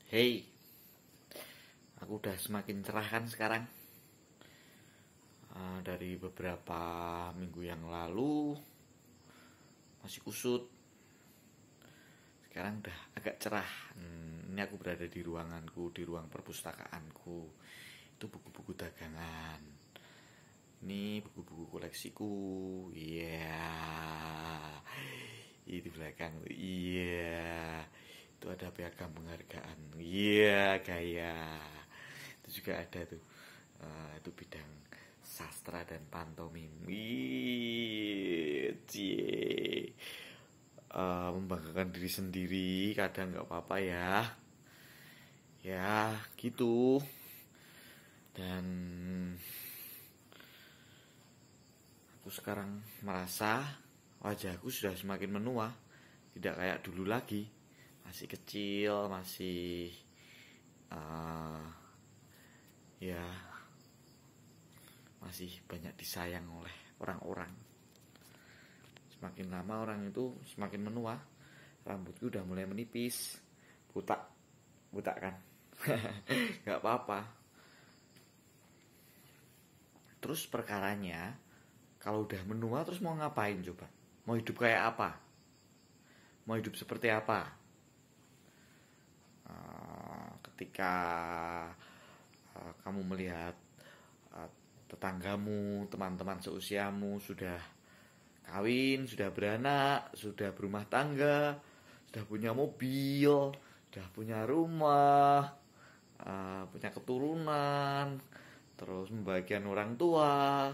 Hey, aku udah semakin cerah kan sekarang. Dari beberapa minggu yang lalu masih kusut, sekarang udah agak cerah. Ini aku berada di ruanganku, di ruang perpustakaanku. Itu buku-buku dagangan. Ini buku-buku koleksiku. Iya, yeah. Di belakang. Iya, yeah. Itu ada piagam penghargaan. Iya, yeah, gaya. Itu juga ada tuh. Itu bidang sastra dan pantomim. Cie. Membanggakan diri sendiri kadang nggak apa-apa ya. Ya, gitu. Dan aku sekarang merasa wajahku sudah semakin menua, tidak kayak dulu lagi. Masih kecil, masih ya masih banyak disayang oleh orang-orang. Semakin lama orang itu semakin menua. Rambutku udah mulai menipis, butak kan. Gak apa-apa. Terus perkaranya, kalau udah menua terus mau ngapain coba? Mau hidup kayak apa? Mau hidup seperti apa? Ketika kamu melihat tetanggamu, teman-teman seusiamu sudah kawin, sudah beranak, sudah berumah tangga, sudah punya mobil, sudah punya rumah, punya keturunan, terus membahagiakan orang tua.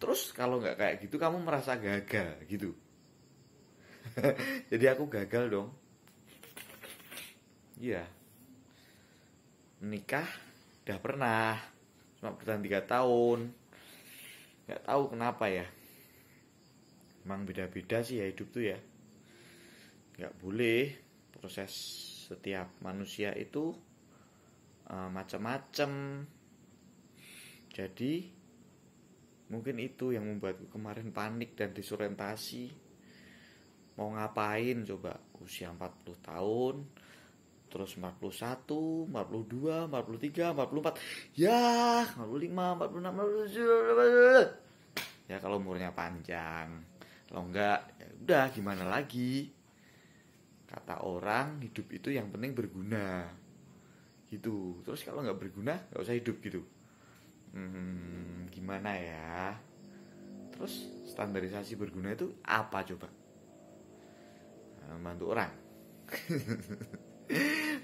Terus kalau nggak kayak gitu kamu merasa gagal gitu. Jadi aku gagal dong. Iya. Menikah udah pernah, cuma bertahan 3 tahun. Nggak tahu kenapa ya. Emang beda-beda sih ya hidup tuh ya. Nggak boleh, proses setiap manusia itu macam-macam. Jadi mungkin itu yang membuatku kemarin panik dan disorientasi. Mau ngapain coba usia 40 tahun, terus 41, 42, 43, 44, ya 45, 46, 47. Ya kalau umurnya panjang. Kalau enggak, ya udah gimana lagi. Kata orang hidup itu yang penting berguna. Gitu. Terus kalau nggak berguna, nggak usah hidup gitu. Gimana ya? Terus standarisasi berguna itu apa coba? Bantu orang.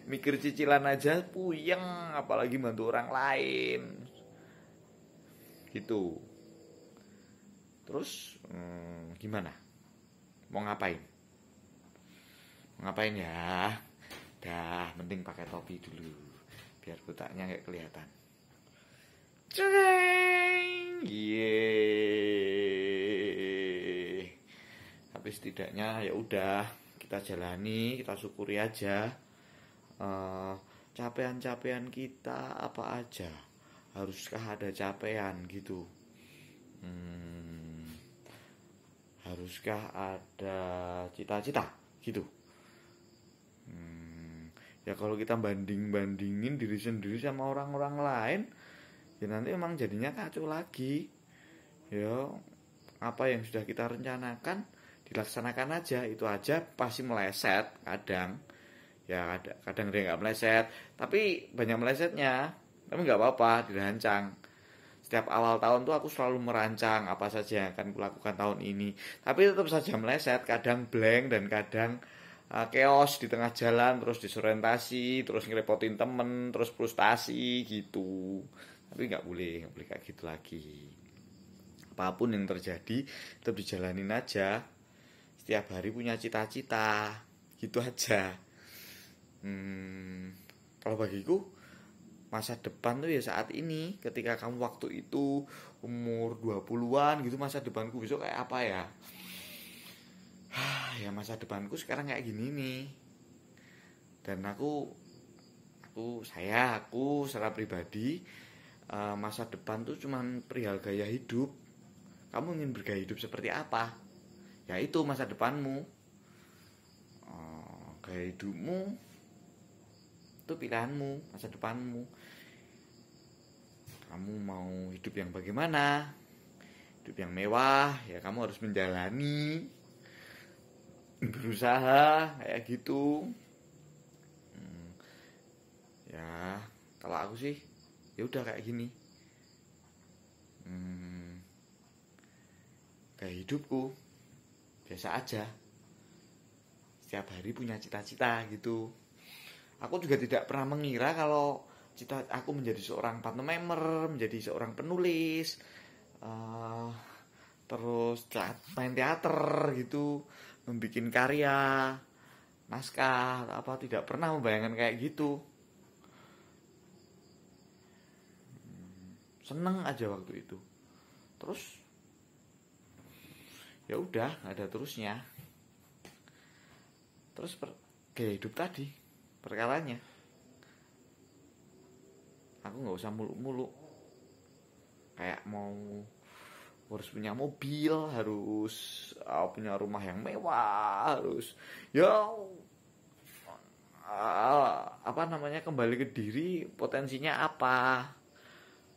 Mikir cicilan aja puyeng, apalagi bantu orang lain. Gitu. Terus gimana? Mau ngapain? Mau ngapain ya? Dah, mending pakai topi dulu biar butaknya nggak kelihatan. Ceng, yeay. Tapi setidaknya ya udah kita jalani, kita syukuri aja. Capaian-capaian kita apa aja, haruskah ada capaian gitu? Haruskah ada cita-cita gitu? Ya kalau kita bandingin diri sendiri sama orang-orang lain, ya nanti emang jadinya kacau lagi. Ya apa yang sudah kita rencanakan dilaksanakan aja, itu aja pasti meleset kadang. Ya kadang dia nggak meleset, tapi banyak melesetnya. Tapi nggak apa-apa, dirancang. Setiap awal tahun tuh aku selalu merancang apa saja yang akan kulakukan tahun ini. Tapi tetap saja meleset, kadang blank dan kadang chaos di tengah jalan, terus disorientasi, terus ngerepotin temen, terus frustasi gitu. Tapi nggak boleh kayak gitu lagi. Apapun yang terjadi tetap dijalanin aja. Setiap hari punya cita-cita, gitu aja. Kalau bagiku masa depan tuh ya saat ini. Ketika kamu waktu itu umur 20-an gitu, masa depanku besok kayak apa ya? Ya masa depanku sekarang kayak gini nih. Dan aku secara pribadi, masa depan tuh cuman perihal gaya hidup. Kamu ingin bergaya hidup seperti apa? Ya itu masa depanmu. Gaya hidupmu Itu pilihanmu, masa depanmu. Kamu mau hidup yang bagaimana? Hidup yang mewah, ya kamu harus menjalani, berusaha kayak gitu. Ya kalau aku sih ya udah kayak gini. Kayak hidupku biasa aja. Setiap hari punya cita-cita gitu. Aku juga tidak pernah mengira kalau cita aku menjadi seorang pantomimer, menjadi seorang penulis, terus main teater gitu, membuat karya, naskah apa, tidak pernah membayangkan kayak gitu. Seneng aja waktu itu. Terus ya udah, nggak ada terusnya. Terus gaya hidup tadi perkaranya, aku nggak usah muluk-muluk kayak mau harus punya mobil, harus punya rumah yang mewah, harus ya apa namanya, kembali ke diri, potensinya apa,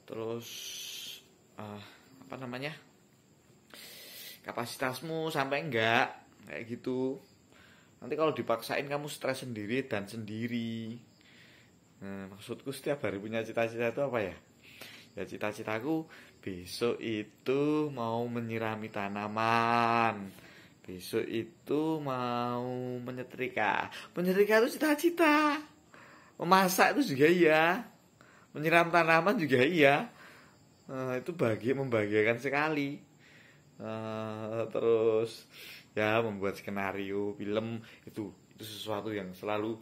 terus apa namanya, kapasitasmu sampai enggak, kayak gitu. Nanti kalau dipaksain kamu stres sendiri dan sendiri. Nah, maksudku setiap hari punya cita-cita itu apa ya? Ya cita-citaku besok itu mau menyirami tanaman, besok itu mau menyetrika. Menyetrika itu cita-cita. Memasak itu juga iya. Menyiram tanaman juga iya. Itu membahagiakan sekali. Terus ya membuat skenario film itu sesuatu yang selalu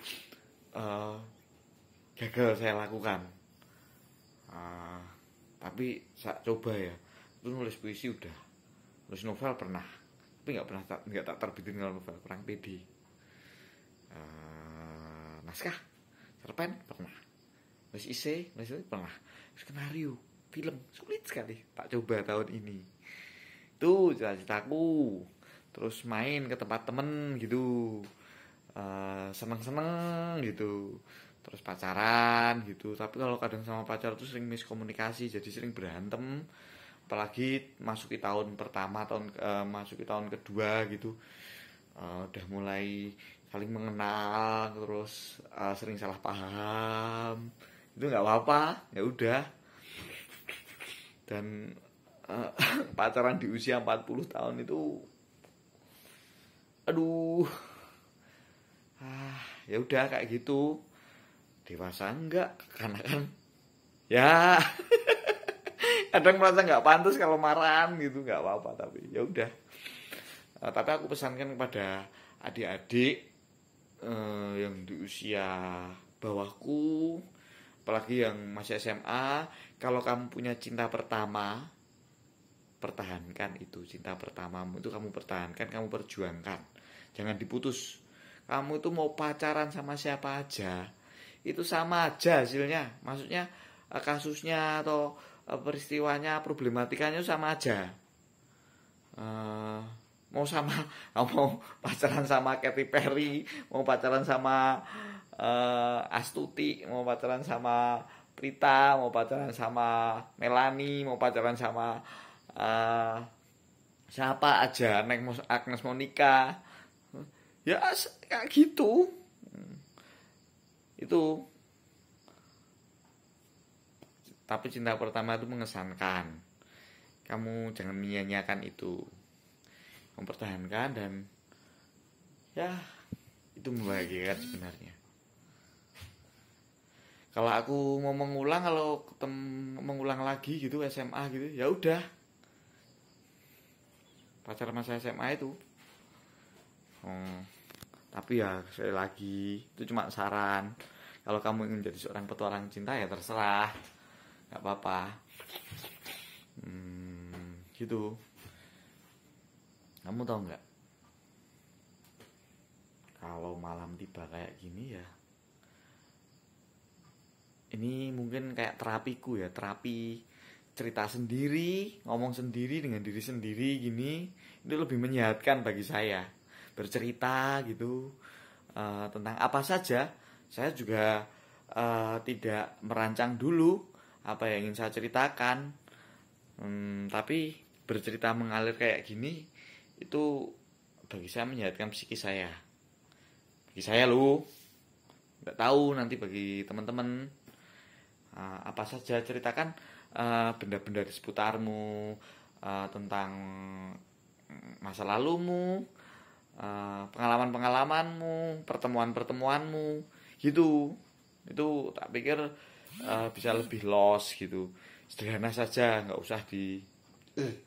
gagal saya lakukan. Tapi saya coba ya. Itu nulis puisi udah, nulis novel pernah, tapi nggak tak terbitin kalau novel, kurang pede. Naskah cerpen pernah, nulis esai pernah, skenario film sulit sekali, tak coba tahun ini. Itu cita-citaku. Terus main ke tempat temen gitu, seneng-seneng gitu, terus pacaran gitu. Tapi kalau kadang sama pacar tuh sering miskomunikasi, jadi sering berantem. Apalagi masuki tahun pertama, masuki tahun kedua gitu, udah mulai saling mengenal, terus sering salah paham. Itu nggak apa-apa, ya udah. Dan pacaran di usia 40 tahun itu, aduh, ya udah kayak gitu. Dewasa enggak, karena kan ya kadang merasa nggak pantas kalau marahan gitu, nggak apa-apa, tapi ya udah. Tapi aku pesankan kepada adik-adik yang di usia bawahku, apalagi yang masih SMA, kalau kamu punya cinta pertama, pertahankan itu. Cinta pertamamu itu kamu pertahankan, kamu perjuangkan, jangan diputus. Kamu itu mau pacaran sama siapa aja, itu sama aja hasilnya. Maksudnya kasusnya atau peristiwanya, problematikanya sama aja. Mau pacaran sama Katy Perry, mau pacaran sama Astuti, mau pacaran sama Prita, mau pacaran sama Melanie, mau pacaran sama siapa aja, Agnes Monica, ya kayak gitu. Itu. Tapi cinta pertama itu mengesankan. Kamu jangan menyia-nyiakan itu, mempertahankan, dan ya itu membahagiakan sebenarnya. Kalau aku mau mengulang lagi gitu SMA gitu, ya udah, pacar masa SMA itu. Tapi ya sekali lagi, itu cuma saran. Kalau kamu ingin menjadi seorang petualang cinta ya terserah, nggak apa-apa. Gitu. Kamu tahu nggak, kalau malam tiba kayak gini ya, ini mungkin kayak terapiku ya, terapi cerita sendiri, ngomong sendiri dengan diri sendiri gini, itu lebih menyehatkan bagi saya. Bercerita gitu tentang apa saja. Saya juga tidak merancang dulu apa yang ingin saya ceritakan. Tapi bercerita mengalir kayak gini itu bagi saya menyehatkan psikis saya. Bagi saya loh, nggak tahu nanti bagi teman-teman. Apa saja ceritakan benda-benda di seputarmu, tentang masa lalumu, pengalaman-pengalamanmu, pertemuan-pertemuanmu gitu. Itu tak pikir bisa lebih los gitu. Sederhana saja, nggak usah di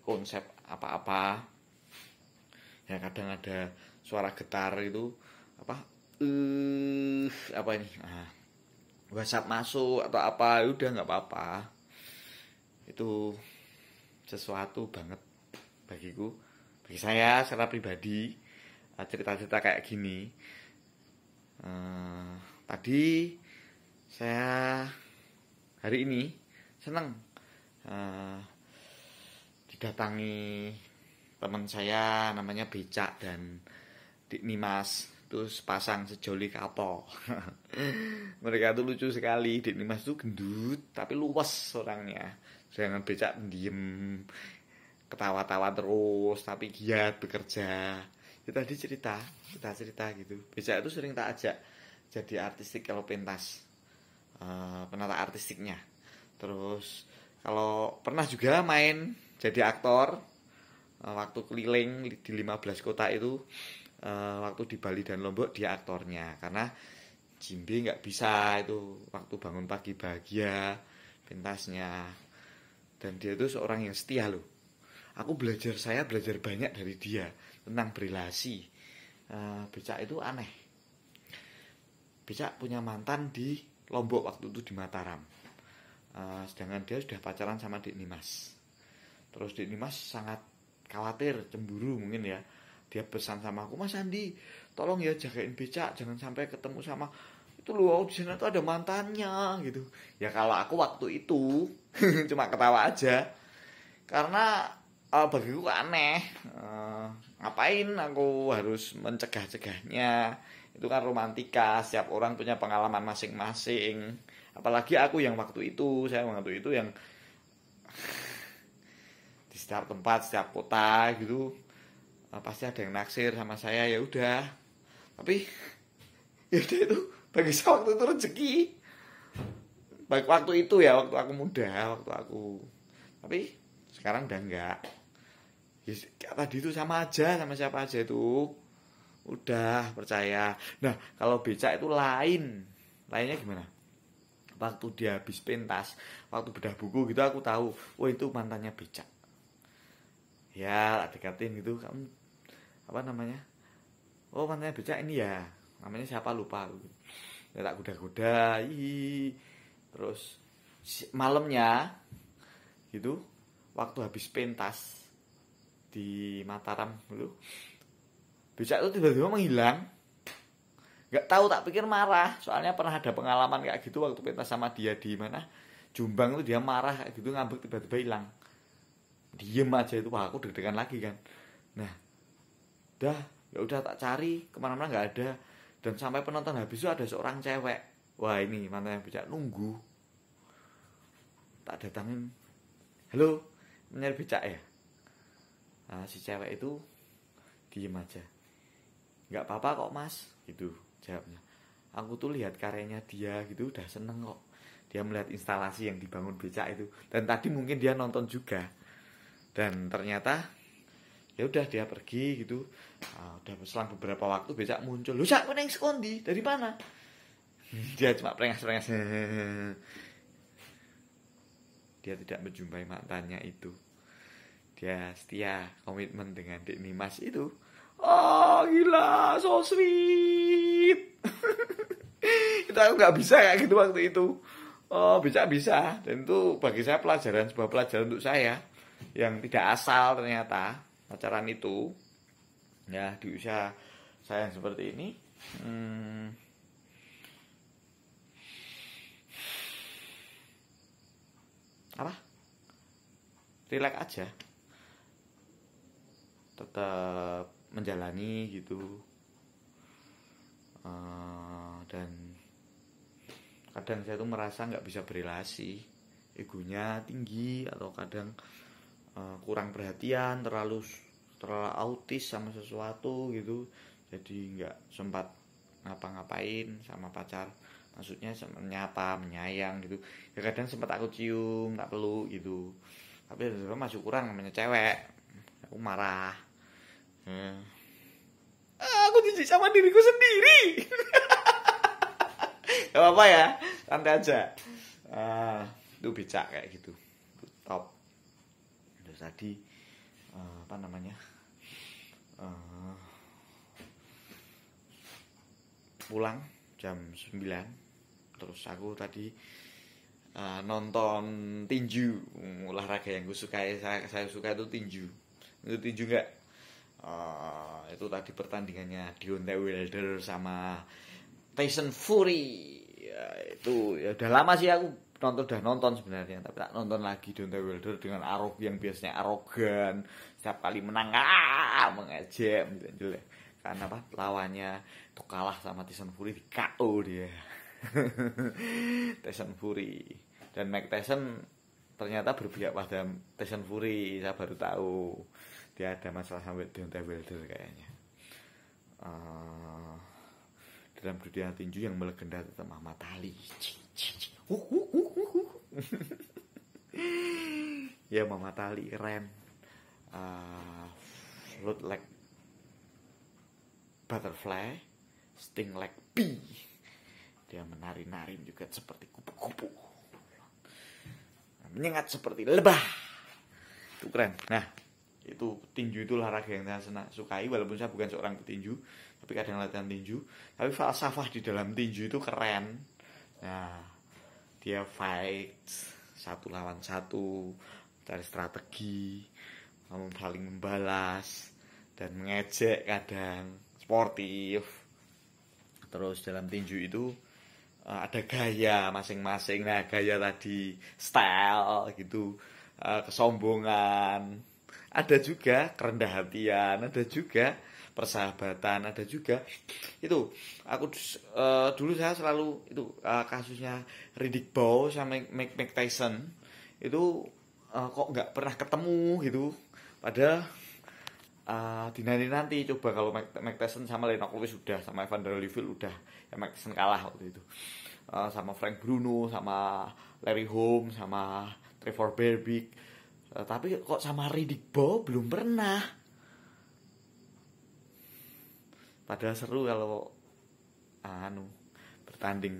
konsep apa-apa. Ya kadang ada suara getar itu apa apa ini WhatsApp masuk atau apa, udah nggak apa-apa. Itu sesuatu banget bagiku, bagi saya secara pribadi. Cerita-cerita kayak gini tadi saya hari ini senang didatangi teman saya namanya Becak dan Dik Nimas. Itu sepasang sejoli couple. Mereka tuh lucu sekali. Dik Nimas tuh gendut tapi luwes orangnya, sedangkan Becak diem, ketawa-tawa terus tapi giat bekerja. Ya tadi cerita gitu. Becak itu sering tak ajak jadi artistik kalau pentas, penata artistiknya. Terus kalau pernah juga main jadi aktor, waktu keliling di 15 kota itu. Waktu di Bali dan Lombok dia aktornya, karena Jimbe nggak bisa itu waktu bangun pagi bahagia pentasnya. Dan dia itu seorang yang setia loh. Saya belajar banyak dari dia tentang berelasi. Becak itu aneh. Becak punya mantan di Lombok waktu itu di Mataram. Sedangkan dia sudah pacaran sama Dik Nimas. Terus Dik Nimas sangat khawatir, cemburu mungkin ya. Dia pesan sama aku, Mas Andi, tolong ya jagain Becak, jangan sampai ketemu sama itu loh, di sana tuh ada mantannya gitu. Ya kalau aku waktu itu cuma ketawa aja, karena bagiku aneh. Ngapain aku harus mencegah-cegahnya? Itu kan romantika, setiap orang punya pengalaman masing-masing. Apalagi aku yang waktu itu, saya waktu itu yang di setiap tempat, setiap kota gitu, pasti ada yang naksir sama saya. Ya udah, tapi ya udah, itu bagi saya waktu itu rezeki. Baik waktu itu ya, waktu aku muda, tapi sekarang udah enggak. Ya, tadi itu sama aja sama siapa aja itu, udah percaya. Nah kalau Becak itu lainnya gimana? Waktu dia habis pentas, waktu bedah buku gitu, aku tahu, oh itu mantannya Becak. Ya dekatin gitu, kamu apa namanya, oh mantannya Becak ini ya, namanya siapa lupa. Ya tak goda-goda. Terus malamnya gitu, waktu habis pentas di Mataram dulu, Becak itu tiba-tiba menghilang. Gak tahu, tak pikir marah, soalnya pernah ada pengalaman kayak gitu waktu pentas sama dia di mana, Jombang itu. Dia marah kayak gitu, ngambek, tiba-tiba hilang, diem aja itu. Wah aku deg-degan lagi kan. Nah ya udah tak cari kemana-mana nggak ada. Dan sampai penonton habis itu ada seorang cewek. Wah ini mana yang bisa nunggu. Tak datangin, halo, nyari Becak ya. Nah si cewek itu diem aja, nggak apa-apa kok mas gitu jawabnya. Aku tuh lihat karyanya dia gitu udah seneng kok. Dia melihat instalasi yang dibangun Becak itu, dan tadi mungkin dia nonton juga. Dan ternyata ya udah dia pergi gitu. Udah selang beberapa waktu Becak muncul. Lu sak neng sekondi dari mana? Dia cuma prengas-prengas. Dia tidak menjumpai mantannya itu. Dia setia, komitmen dengan Dik Nimas itu. Oh gila, so sweet. Itu aku gak bisa kayak gitu waktu itu. Oh Becak bisa. Dan itu bagi saya sebuah pelajaran untuk saya, yang tidak asal ternyata pacaran itu. Ya di usia saya yang seperti ini, relax aja, tetap menjalani gitu. Dan kadang saya tuh merasa nggak bisa berelasi, egonya tinggi, atau kadang kurang perhatian, terlalu autis sama sesuatu gitu, jadi nggak sempat ngapa-ngapain sama pacar, maksudnya menyapa, menyayang gitu. Ya kadang sempat aku cium, tak peluk gitu, tapi masih kurang, namanya cewek, aku marah. Aku jijik sama diriku sendiri. Gak apa-apa ya, santai aja. Itu becak kayak gitu, top. Terus tadi apa namanya, pulang jam 9. Terus aku tadi nonton tinju, olahraga yang gue sukai. Saya suka itu tinju. Itu tinju nggak? Itu tadi pertandingannya Deontay Wilder sama Tyson Fury. Ya, itu ya udah lama sih aku nonton sebenarnya, tapi tak nonton lagi. Deontay Wilder dengan yang biasanya arogan, setiap kali menang mengejek jelek. Karena apa? Lawannya itu kalah sama Tyson Fury, di KO dia. Tyson Fury dan Mike Tyson ternyata berpihak pada Tyson Fury. Saya baru tahu dia ada masalah sama Deontay Wilder kayaknya. Dalam dunia tinju yang melegenda tetap Muhammad Ali. Ya Muhammad Ali keren. Float like butterfly, sting like bee. Dia menari-nari juga seperti kupu-kupu, menyengat seperti lebah. Itu keren. Nah, itu tinju itu olahraga yang saya sukai, walaupun saya bukan seorang petinju, tapi kadang latihan tinju. Tapi falsafah di dalam tinju itu keren. Nah, dia fight satu lawan satu, cari strategi, saling membalas dan mengejek, kadang sportif. Terus dalam tinju itu ada gaya masing-masing. Nah, gaya tadi style gitu, kesombongan, ada juga kerendah hatian, ada juga persahabatan, ada juga itu. Aku dulu saya selalu itu kasusnya Riddick Bowe sama Mike Tyson itu kok nggak pernah ketemu gitu. Padahal nanti coba kalau Mike Tyson sama Lennox Lewis sudah, sama Evander Holyfield udah, ya Mike Tyson kalah waktu itu. Sama Frank Bruno, sama Larry Holmes, sama Trevor Berbick. Tapi kok sama Riddick Bowe belum pernah. Padahal seru kalau bertanding.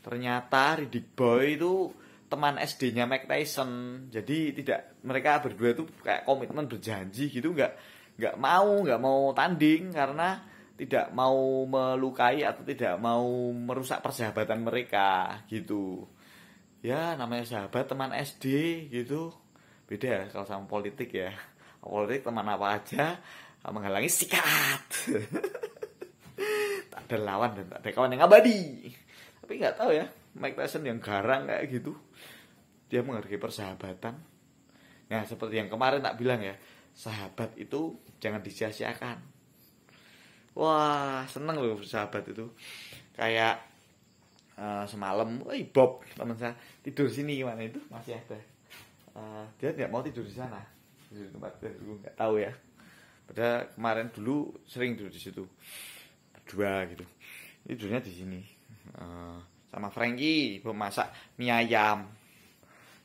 Ternyata Riddick Bowe itu teman SD-nya Mike Tyson. Jadi mereka berdua itu kayak komitmen berjanji gitu, nggak mau tanding karena tidak mau melukai atau tidak mau merusak persahabatan mereka gitu. Ya namanya sahabat, teman SD gitu. Beda kalau sama politik ya. Politik teman apa aja, menghalangi sikat. Tak ada lawan dan tak ada kawan yang abadi. Tapi nggak tahu ya, Mike Tyson yang garang kayak gitu, dia menghargai persahabatan. Nah, seperti yang kemarin tak bilang ya, sahabat itu jangan disia-siakan. Wah, seneng loh sahabat itu. Kayak semalam, Bob teman saya tidur sini, gimana itu masih ada. Dia tidak mau tidur di sana, di tempat dulu, nggak tahu ya. Padahal kemarin dulu sering tidur di situ, berdua gitu. Tidurnya di sini. Sama Frankie memasak mie ayam,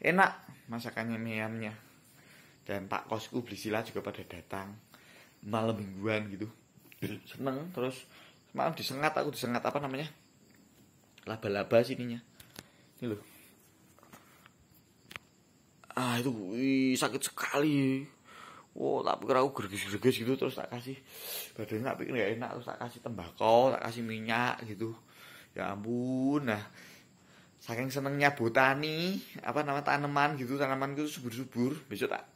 enak masakannya mie ayamnya. Dan Pak kosku Blisila juga pada datang malam mingguan gitu, seneng. Terus semalam disengat apa namanya, laba-laba sininya ini loh. Itu sakit sekali. Tak pikir aku gerges-gerges gitu, terus tak kasih badannya, tak pikir gak enak, terus tak kasih tembakau, tak kasih minyak gitu. Ya ampun. Nah, saking senengnya botani, tanaman gitu, tanamanku subur-subur. Besok tak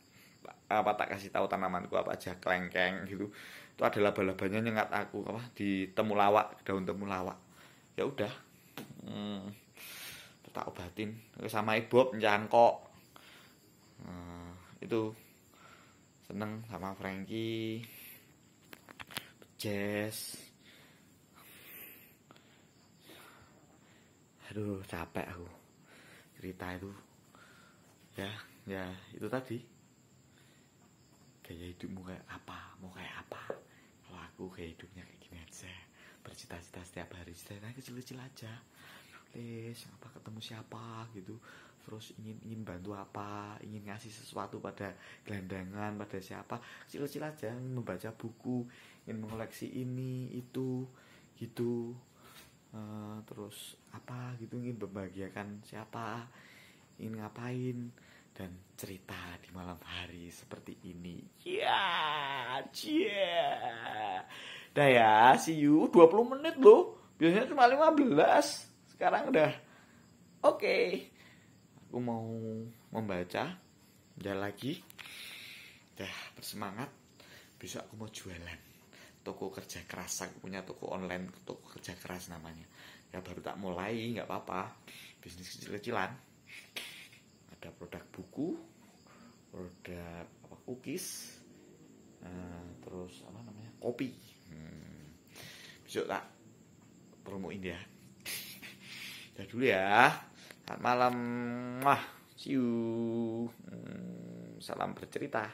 kasih tahu tanamanku apa aja, kelengkeng gitu. Itu ada laba-labanya nyengat aku di temulawak, daun temulawak. Ya udah, tak obatin sama Ibob njangkok. Itu seneng sama Frankie, Jess. Aduh, capek aku cerita itu. Ya itu tadi. Gaya hidupmu kayak apa? Mau kayak apa? Kalau aku gaya hidupnya kayak gini aja. Bercita-cita setiap hari, cita-cita kecil-kecil aja. Nulis apa, ketemu siapa gitu. Terus ingin bantu apa, ingin ngasih sesuatu pada gelandangan, pada siapa. Kecil-kecil aja, ingin membaca buku, ingin mengoleksi ini, itu, gitu. Terus apa gitu, ingin membahagiakan siapa, ingin ngapain, dan cerita di malam hari seperti ini. Dah ya, see you. 20 menit loh. Biasanya cuma 15. Sekarang udah oke. Aku mau membaca. Udah lagi. Dah bersemangat. Besok aku mau jualan. Toko kerja keras, aku punya toko online, toko kerja keras namanya. Ya baru tak mulai, nggak apa-apa. Bisnis kecil-kecilan. Ada produk buku, produk apa, cookies, terus apa namanya, kopi. Besok tak promoin ya. Udah dulu ya. Selamat malam. See you. Salam bercerita.